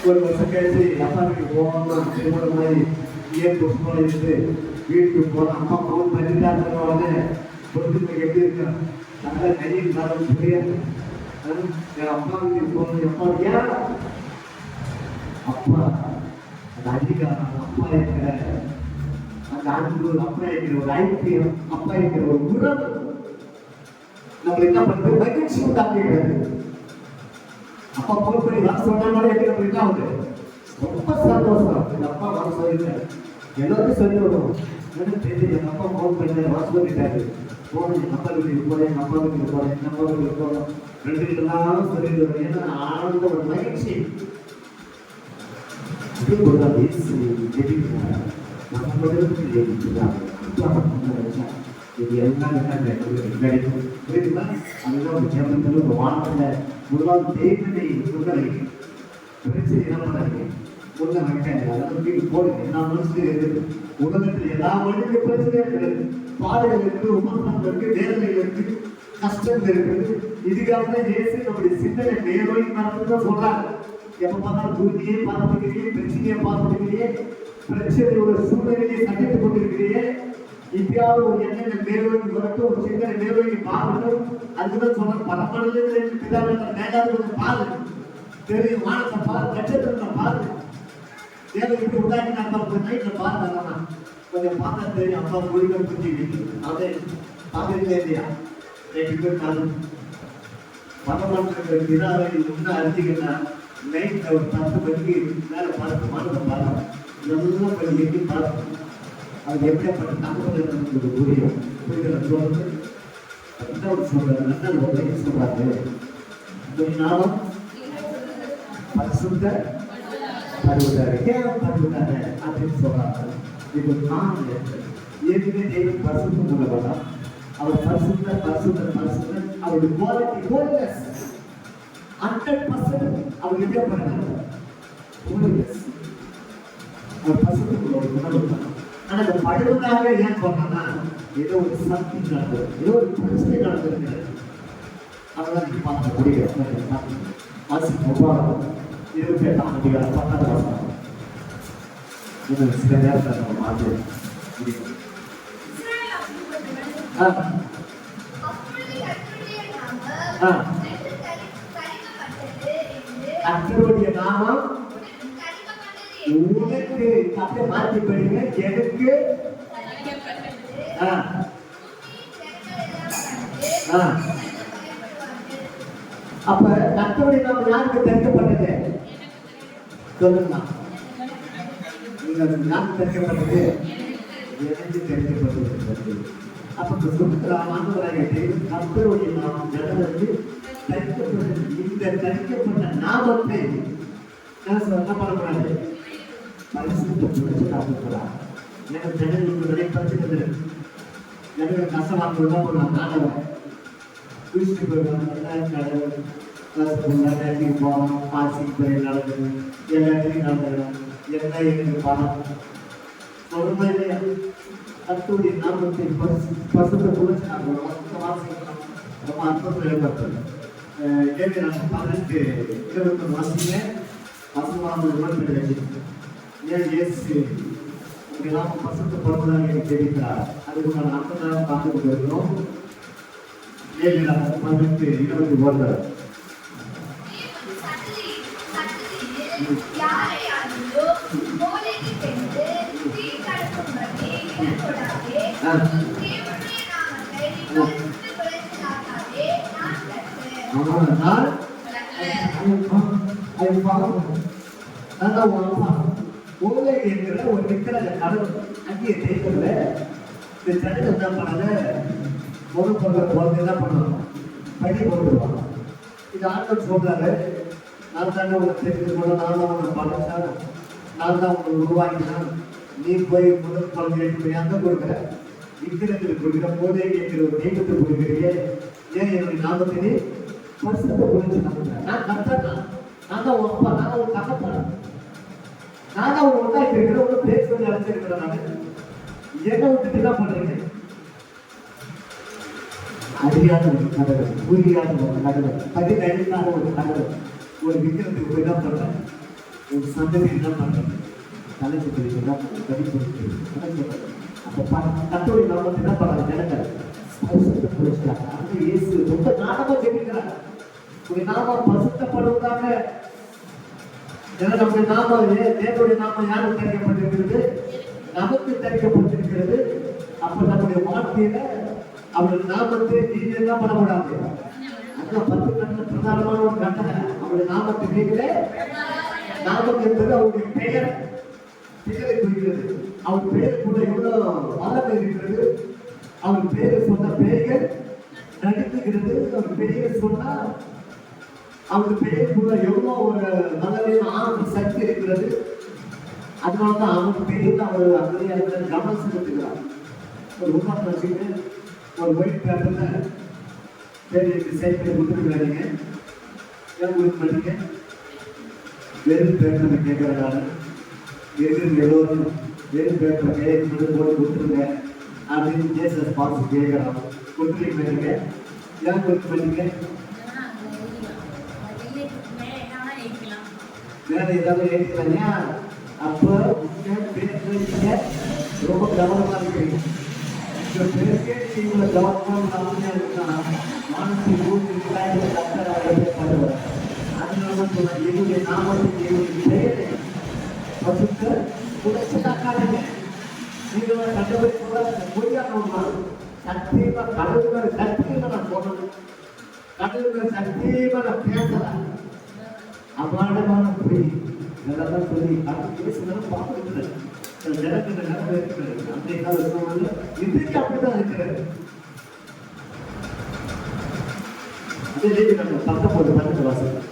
ஒரு வருஷம் கழிச்சு அப்பா வீட்டுக்கு போகணும் திருமணமாய் ஏன் போல இருந்து வீட்டுக்கு போன அம்மா போன் பண்ணிட்டாங்க உடனே பொருளுக்கு எப்படி இருக்கா நல்லா நிறைய காலம் புரியாது. என் அப்பா வீட்டுக்கு போகணும் அப்பா ஏன் அப்பா அந்த அதிகாரம் அப்பா இருக்கிற அந்த அன்பு அப்பா இருக்கிற ஒரு ஐக்கியம் அப்பா இருக்கிற ஒரு உறவு நம்ம என்ன பண்றது மகிழ்ச்சி உண்டாக்குகிறது. அப்பா போன் பண்ணி வர சொன்னாலே எப்படி என்ன ஆகுது ரொம்ப சந்தோஷம். எங்க அப்பா வர சொல்லிட்டாரு எல்லாத்தையும் சொல்லி விடுவோம். தெரியுது எங்க அப்பா போன் பண்ணி வர சொல்லிட்டாரு போன எங்க அப்பா வீட்டுக்கு போறேன் எங்க அப்பா வீட்டுக்கு போறேன் எங்க அப்பா வீட்டுக்கு போறோம் ரெண்டு எல்லாரும் சொல்லிடுவோம். ஏன்னா ஆனந்த ஒரு மகிழ்ச்சி இது எல்லாம் கிடைக்கும். அதுதான் ஒரு ஜெபத்தில் ஒரு வானத்தில் முதலாவது தேவனை முன்னரை பிரச்சனை என்ன பண்ணாங்க முன்ன வைக்காங்க. அதெல்லாம் வீட்டு போடுங்க. எல்லா மனுஷனும் இருக்குது. உலகத்தில் எல்லா மனிதனுக்கும் பிரச்சனை இருக்குது, பாடுகள் இருக்குது, உபத்திரங்கள் இருக்கு, வேதனைகள் இருக்கு, கஷ்டங்கள் இருக்குது. இதுக்காக தான் இயேசு நம்முடைய சிந்தனை மேலோய் நடத்துதான் சொல்றாங்க. எப்ப பார்த்தாலும் பூமியே பார்த்துக்கிறீங்க, பிரச்சனையை பார்த்துக்கிறீங்க, பிரச்சனையோட சூழ்நிலையை சந்தித்துக் கொண்டிருக்கிறீங்க. இப்பயாவது ஒரு எண்ணங்கள் மேலோங்கி வரட்டும், ஒரு சிந்தனை மேலோங்கி பார்க்கட்டும். அதுதான் சொல்ற பரமனிலிருந்து பிதாவின் மேலாவது பாரு தெரியும், வானத்தை பாரு, நட்சத்திரத்தை பாரு, தேவை இப்படி உண்டாக்கி நான் நைட்ல பாருங்க கொஞ்சம் பார்த்தா தெரியும். அப்பா மொழிகள் புரிஞ்சு அதே பார்க்கறீங்களே இல்லையா பரமன்ற பிதாவை இன்னும் அறிஞ்சிங்கன்னா நைட்ல ஒரு 10 மணிக்கு மேல பார்த்து வானத்தை பாருங்க இதெல்லாம் கொஞ்சம் எட்டி பார்க்கணும். அது எப்படியாப்பட்ட தகவல் நமக்கு புரியும். சொல்றது என்ன சொல்றாரு நல்ல ஒரு சொல்றாரு நாமம் பரிசுத்த பருவதாரு ஏன் பருவதாரு அப்படின்னு சொல்றாரு. இது நான் ஏற்கனவே தேவன் பரிசுத்தம் உள்ளவரா, அவர் பரிசுத்த பரிசுத்த பரிசுத்த அவருடைய குவாலிட்டி ஹோலினஸ் 100% அவர் எப்படி பண்ணாரு ஹோலினஸ் அவர் பரிசுத்தம் ஒரு குணம். ஆனா இந்த பழுவதாக ஏன் சொன்னா ஏதோ ஒரு சக்தி நடந்தது, ஏதோ ஒரு பிரச்சனை நடந்திருக்கிறது. அதெல்லாம் நீங்க பார்க்க முடியும். வாசிப்போம் 28ஆம் அதிகாரம் 10ஆவது வசனம். இது சில நேரத்தில் நம்ம மாற்ற முடியும். கர்த்தருடைய நாமம் உனக்கு அப்படியே மாற்றி படிங்க எனக்கு அப்ப கர்த்தருடைய நாமம் யாருக்கு தெரிவிக்கப்பட்டது சொல்லுங்க. யாருக்கு தெரிவிக்கப்பட்டது எனக்கு தெரிவிக்கப்பட்டது. அப்ப ஆண்டவராகிய தேவன் கர்த்தருடைய நாமம் ஜனங்களுக்கு தெரிவிக்கப்பட்டது. இந்த தெரிவிக்கப்பட்ட நாமத்தை என்ன பண்ணக்கூடாது பரிசுத்தப்படுத்தி காட்டுகிறார். எனக்கு ஜனங்களுக்கு நிலைப்படுத்துகிறது ஜனங்கள் கஷ்டமாக தான் போடுறாங்க. ஆண்டவர் குளிச்சுட்டு போயிடுவாங்க, எல்லாத்தையும் போகணும், ஆசிக்கு போய் நடக்குது, எல்லாத்தையும் நடந்துடும். என்ன எனக்கு பணம் சொல்றதா இல்லையா? கர்த்தருடைய நாமத்தை பரிசுத்த குறிச்சு நாங்கள் வாசிக்கலாம். ரொம்ப அற்புதம் ஏற்படுத்தது. கேள்வி 18:21 வாசிங்க. வசனமாக உடன்படி வச்சிருக்கு. ஏன் இயேசு உங்களெல்லாம் பரிசுத்தப்படுவதாக எனக்கு தெரிவிக்கிறார். அதுக்கு நான் அர்த்தமாக பார்த்து கொண்டு வருகிறோம். கேள்வி 18:21 ஓலை என்கிற ஒரு நிக்கிற கடவுள் அங்கே தேய்க்கல. இந்த ஜனங்கள் என்ன பண்ணாங்க, முதல் குழந்தை என்ன பண்ணுவாங்க, படி போட்டுருவாங்க. இது ஆண்டவர் சொல்றாரு, நான் தானே உனக்கு தெரிஞ்சு போல, நான் தான் உனக்கு படைச்சேன், நான் தான் உங்களை உருவாக்கினேன். நீ போய் முதல் குழந்தை போய் அங்கே கொடுக்குற விக்கிரத்தில் கொடுக்குற போதை கேட்கிற ஒரு தெய்வத்தை கொடுக்குறியே, ஏன் என்னுடைய நாமத்திலே பரிசுத்தப்படுத்தினாங்க. நான் கர்த்தர், நான் தான் உன் அப்பா, நான் உன் தகப்பன், நான் தான் உன் ஒன்றாய் இருக்கிற ஒரு பேர் சொல்லி அழைச்சிருக்கிறேன். நான் என்ன விட்டுட்டு என்ன பண்றீங்க? அறியாத ஒரு கடவுள், புரியாத ஒரு கடவுள், பதிலளிக்காத ஒரு கடவுள், ஒரு விக்கிரத்துக்கு போய் என்ன பண்றேன்? ஒரு சந்ததி என்ன பண்றேன்? தலைப்பு பிடிச்சு என்ன பண்றேன்? படிப்பு அப்ப கத்தோடைய நாமத்தை என்ன பண்றாங்க? ஜனங்கள் பரிசுத்தப்படுத்துறாங்க. அந்த இயேசு ரொம்ப நாடகமா ஜெபிக்கிறாங்க. ஒரு நாமம் பரிசுத்தப்படுவதாக. ஏன்னா நம்முடைய நாமம், தேவனுடைய நாமம் யாருக்கு தரிக்கப்பட்டிருக்கிறது? நமக்கு தரிக்கப்பட்டிருக்கிறது. அப்ப நம்முடைய வாழ்க்கையில அவருடைய நாமத்தை நீங்க என்ன பண்ணக்கூடாது. அதுதான் 10 கட்டளை பிரதானமான ஒரு கட்டளை. அவருடைய நாமத்தை நீங்களே, நாமம் என்பது அவருடைய பெயர், பெயரை குறிக்கிறது. அவர் பெயருக்குள்ள எவ்வளவு வல்லமை இருக்கிறது. அவர் பெயரை சொன்ன பெயர்கள் நடித்துகிறது. அவர் பெயரை சொன்னா அவருடைய பெயருக்குள்ள எவ்வளவு ஒரு வல்லமையான ஆனந்த சக்தி இருக்கிறது. அதனால்தான் அவர் பெயர் அவர் அந்த கவனம் செலுத்துகிறார். ஒரு உதாரணம் வச்சுக்கிட்டு ஒரு ஒயிட் பேப்பர்ல பேர் டிசைன் பண்ணி கொடுத்துருக்காங்க. உங்களுக்கு பண்ணிக்க வெறும் பேப்பர்ல கேட்கறதால இருக்கிறது எல்லோரும் வெறும் பேப்பர் கையை போட்டு கொடுத்துருங்க அப்படின்னு ஜேசஸ் பார்த்து கேட்கறான். கொடுத்துருங்க பண்ணிக்க ஏன் கொடுத்து பண்ணிக்க வேற ஏதாவது எழுதிக்கிறாங்க. அப்போ பேர் ரொம்ப கவனமா இருக்கிறீங்க. இந்த பேருக்கே நீங்களை கவனமா இருக்குன்னா மானத்தை ஊற்றி கத்தராக அதனால சொன்ன என்னுடைய நாமத்தை என்னுடைய பெயரை பசுக்க புதைச்சாக்காருங்க. நீங்க கண்டபடி பொய்யாக்கணுமா? சத்தியமா கடவுள் சத்தியமா நான் சொல்லணும். கடவுள் சத்தியமா நான் பேசலாம். அபாண்டமான பொய் இதெல்லாம் சொல்லி அது பேசுனாலும் பார்த்துருக்குறது ஜனத்துல நிலவு இருக்கிறது. அந்த கால சூழல்ல இன்றைக்கு அப்படிதான் இருக்கிறது. அதே நம்ம 19 பன்னெண்டு வாசல்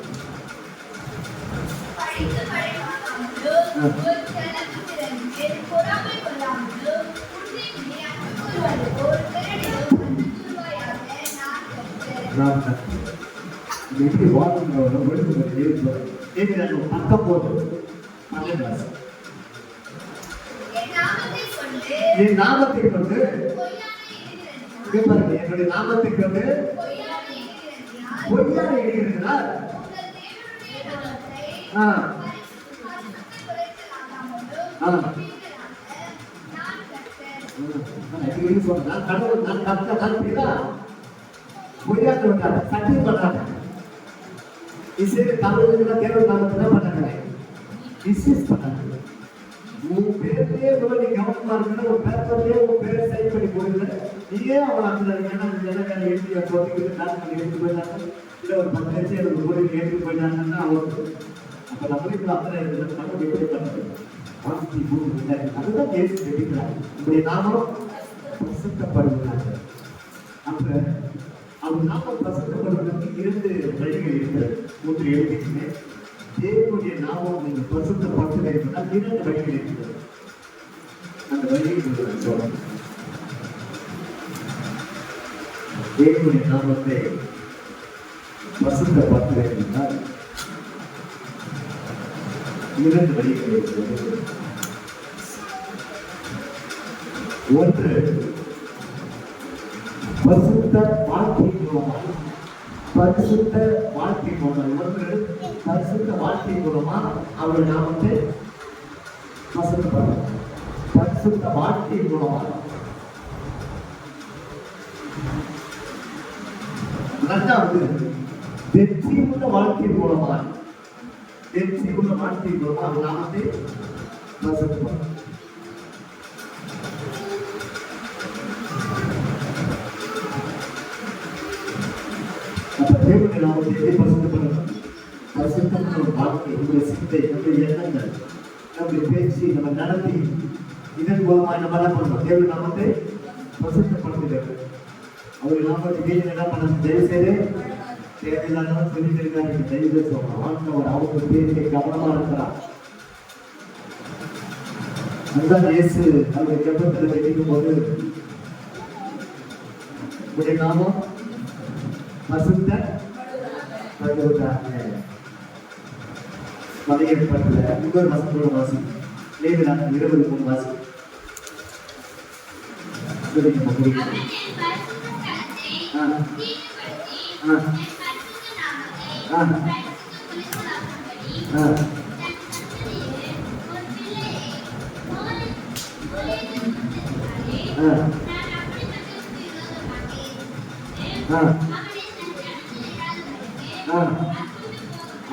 எப்படி வாழ்க்கை 19 பன்னெண்டு வாசல் என் நாமத்தை கொண்டு என்னுடைய நாமத்தை கொண்டு பொய்யான இருக்கிறார். சொன்னால் கடவுள் நான் கத்த கல்பிதா பொய்யாக்க விட்டார். சத்தியம் பண்ணாங்க. இசையை தமிழ் தேவன் நாமத்தை தான் பண்ணாங்க. மிஸ்யூஸ் பண்ணாங்க. உன் பேர்லயே நீ கவனமா இருக்கிற ஒரு பேப்பர்லயே உன் பேரை சைன் பண்ணி போயிருந்த நீயே அவன் அந்த ஜனக்கார எழுதி போட்டு காசு எடுத்து போயிட்டாங்க. இல்லை ஒரு 10 லட்சம் எனக்கு கோடி எடுத்து போயிட்டாங்கன்னா அவருக்கு அப்ப நம்மளுக்கு அத்தனை நம்ம எப்படி பண்ணுறது? அதுதான் பேசி தெரிவிக்கிறாங்க. உங்களுடைய நாமம் பிரசித்தப்படுகிறாங்க. அப்ப அவர் நாமம் பிரசித்தப்படுவதற்கு 2 வழிகள் இருக்கிறது. ஒன்று எழுதிக்கிங்க. தேவனுடைய நாமம் நீங்கள் பிரசித்தப்படுத்த வேண்டும்னா 2 வழிகள் இருக்கிறது. அந்த வழியை சொல்லணும். தேவனுடைய நாமத்தை பிரசித்தப்படுத்த வேண்டும்னால் 2 வழிகள் இருக்கிறது. ஒன்று பரிசுத்த வாழ்க்கை மூலமாக, பரிசுத்த வாழ்க்கை மூலம் ஒன்று பரிசுத்த வாழ்க்கை மூலமா அவருடைய நாமத்தை பிரசித்தப்படுத்த பரிசுத்த வாழ்க்கை மூலமாக. இரண்டாவது வெற்றி உள்ள வாழ்க்கை மூலமாக, வெற்றி உள்ள வாழ்க்கை மூலமாக அவர் நாமத்தை பிரசித்தப்படுத்த. தேவனுடைய நாமத்தை எப்படி பிரசித்தப்படுத்தணும்? பிரசித்தமான ஒரு வாழ்க்கை, நம்முடைய சிந்தை, நம்முடைய எண்ணங்கள், நம்முடைய பேச்சு, நம்ம நடத்தி இதன் மூலமாக நம்ம என்ன பண்ணணும்? தேவனுடைய நாமத்தை பிரசித்தப்படுத்துகிறது. அவருடைய நாமத்தை வீட்டில் என்ன பண்ணணும்? தயவு செய்து தேவையில்லாத சொல்லிட்டு இருக்காங்க. தயவு சொல்லணும். ஆண்டவர் அவங்க பேருக்கு கவனமா இருக்கிறார். அதுதான் இயேசு அவருடைய ஜெபத்தில் ஜெபிக்கும் போது உடைய நாமம் பசுத்த பழைய ஏற்பாட்டுல இன்னொரு வசனத்தோட வாசி லேவியராகமம் 20:3 வாசி.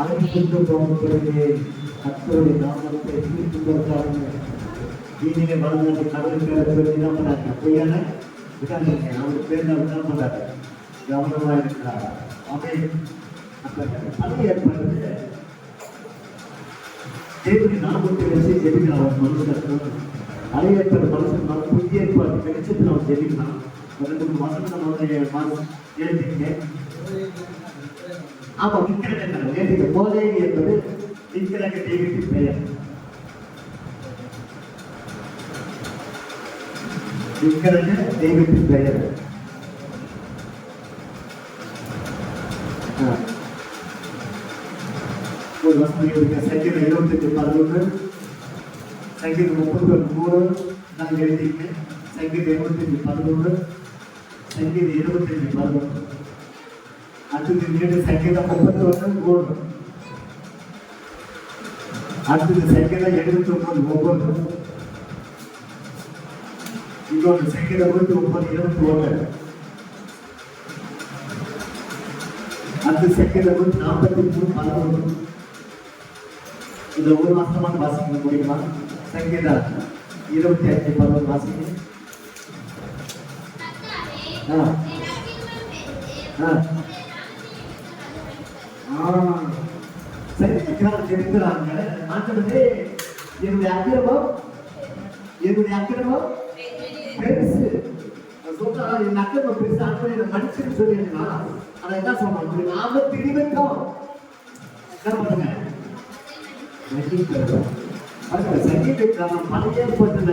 அழைத்து போகப்படுகிறே கர்த்தருடைய நாமத்தை தீர்த்துப்படுத்தாங்க. வீதியிலே வளர்ந்து கடலுக்கு என்ன பண்ணாங்க? பொய்யான விடாதீங்க. அவங்க பேர் என்ன பண்ணாங்க? கவனமா இருக்கிறார். அவன் அது ஏற்படுறது தேவனுடைய நாமத்தை வச்சு ஜெபிக்கலாம். மனுஷன் அதை ஏற்பட்ட மனுஷன் புதிய ஏற்பாடு வெளிச்சத்தில் அவன் ஜெபிக்கலாம். 2 மாசம் நம்ம எழுதிங்க. ஆமா, விக்கிரக போதை என்பது விக்கிரக தெய்வத்தின் பெயர். விக்கிரக தெய்வத்தின் பெயர். ஒரு வசனம் சங்கீதம் 28:11, சங்கீதம் 31:3 நாங்கள் எழுதிங்க. சங்கீதம் 25:11, சங்கீதம் 25:11. அடுத்தது சங்கீதம் 31:3, அடுத்தது சங்கீதம் 79:9, இன்னொரு சங்கீதம் 29:21, அடுத்த சங்கீதம் 43:11. இந்த ஒரு மாசமான வாசிக்க முடியுமா? சங்கீதம் 25:11 வாசிக்க. ஜெபிக்கிறாங்க. ஆண்டவரே, என்னுடைய அக்கிரமம் பெருசு சொல்றா. என் அக்கிரமம் பெருசு. ஆண்டவரே மனுஷன் சொல்லிடுங்களா? அதை என்ன சொல்றாங்க? நாம பிடிவெட்டோம். என்ன பண்ணுங்க? சங்கீதக்காரன் பழைய ஏற்பட்ட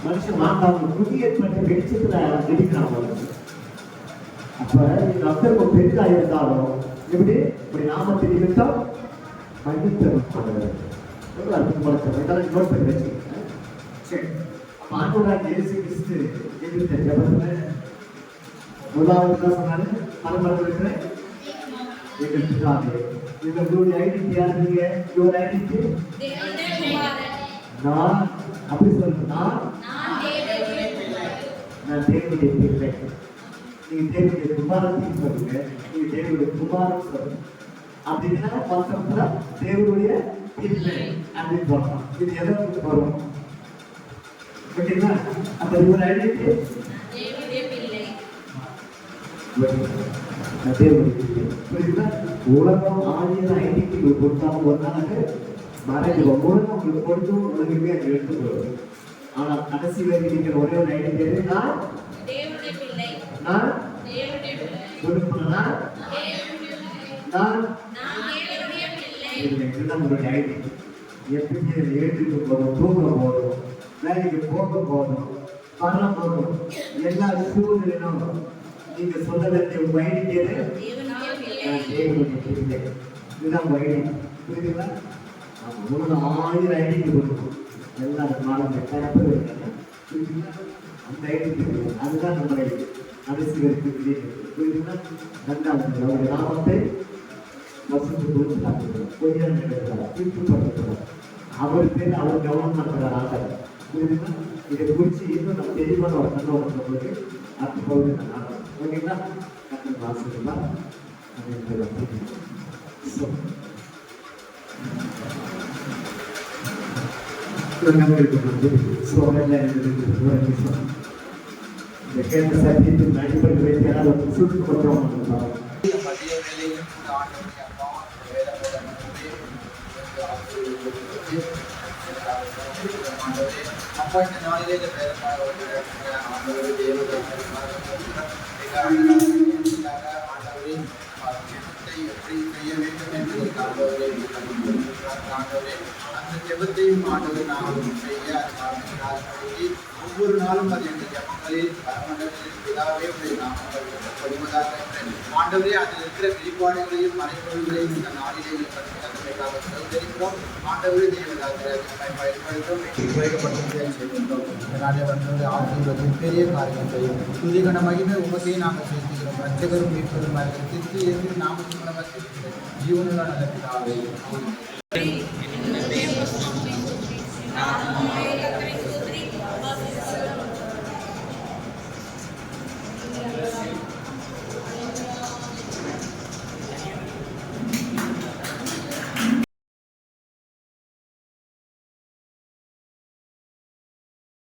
மனுஷன் மாட்டாங்க. புதிய ஏற்பட்ட வெளிச்சத்துல ஜெபிக்கிறாங்க. அப்ப இந்த அக்கிரமம் பெருசா இருந்தாலும் எப்படி இப்படி நாமத்தை நிமித்தம் மன்னித்தரும் நோட் பண்ணி வச்சுக்கோங்க. சரி, அப்ப ஆண்டவராகிய இயேசு கிறிஸ்து எதிர்த்த ஜெபத்துல முதலாவது தான் சொன்னாரு, பலமரம் இருக்கிற எங்கள் பிதாவே. உங்களுடைய ஐடென்டி யாருங்க? யுவர் ஐடென்டி நான் அப்படி சொல்றேன். நான் தேவனுடைய பிள்ளை. நீங்க தேவனுடைய குமாரத்தையும் சொல்லுங்க. நீங்க தேவனுடைய குமாரம் சொல்லுங்க. அப்படின்னா மொத்தத்துல தேவனுடைய பிள்ளை அப்படின்னு சொல்லலாம். இது எதை வரும்? ஓகேங்களா? அப்ப யுவர் ஐடென்டி உலகம் 1000 ஐடென்டி கொடுத்தாலும் ஒரு நாளுக்கு மறைஞ்சிடும். உலகம் உங்களுக்கு கொடுத்தும் உலகமே அதை எடுத்துக்கொள்ளும். ஆனா கடைசி வரைக்கும் இருக்கிற ஒரே ஒரு ஐடென்டி நான் உங்களுடைய ஐடென்டி. எப்படி எழுதிட்டு போதும், தூங்க போதும், வேலைக்கு போக போதும், பண்ண போதும், எல்லா சூழ்நிலையும் நீங்க சொல்ல வேண்டிய உங்க ஐடென்டி இதுதான் ஐடென்டி. புரியுதுங்களா? 1000 ஐடென்டி கொடுக்கும். எல்லாரும் மாணவர்கள் தரப்பு இருக்காங்க. அந்த ஐடென்டி அதுதான் நம்ம கடைசி வரைக்கும் புரியுதுங்களா? 2வது அவருடைய நாமத்தை வசூல் கொடுத்து காட்டுகிறார். கொஞ்சம் நடக்கிறார், திருப்திப்படுத்துகிறார். அவர் பேர் அவர் கவனம் பண்ணுறார். ஆக புரியுதுங்களா? இதை குறித்து இன்னும் நம்ம தெளிவான ஒரு கண்ணோட்டம் உங்களுக்கு அடுத்த பகுதி நான் ஓகேங்களா? கண்ணன் வாசிக்கலாம். இந்த கேட்ட சத்தியத்தின் அடிப்படை வைத்து யாராவது சுட்டு கொண்டோம். அப்போ இந்த நாளிலே எப்படி செய்ய வேண்டும் என்று அந்த ஜெபத்தையும் ஆண்டவர் நாம் செய்ய ஒவ்வொரு நாளும் அது எங்கள் ஜெபங்களில் பிதாவே உடைய நாமங்கள் படுவதாக ஆண்டவரே அதில் இருக்கிற வெளிப்பாடுகளையும் மறைப்பொருள்களையும் இந்த நாளிலே தந்தமைக்காக தெரிவிக்கிறோம். ஆண்டவரே தேவதாகிற பயன்படுத்தும் குறைக்கப்பட்டதை செய்கின்றோம். இந்த நாளை வந்து ஆசீர்வதியும் பெரிய காரியங்களையும் துதிகன மகிமை உமக்கே நாங்கள் செலுத்துகிறோம். ரட்சகரும் மீட்பரும் கிறிஸ்து இயேசுவின் நாமத்தின் மூலமாக ஜீவனுள்ள நல்ல பிதாவே.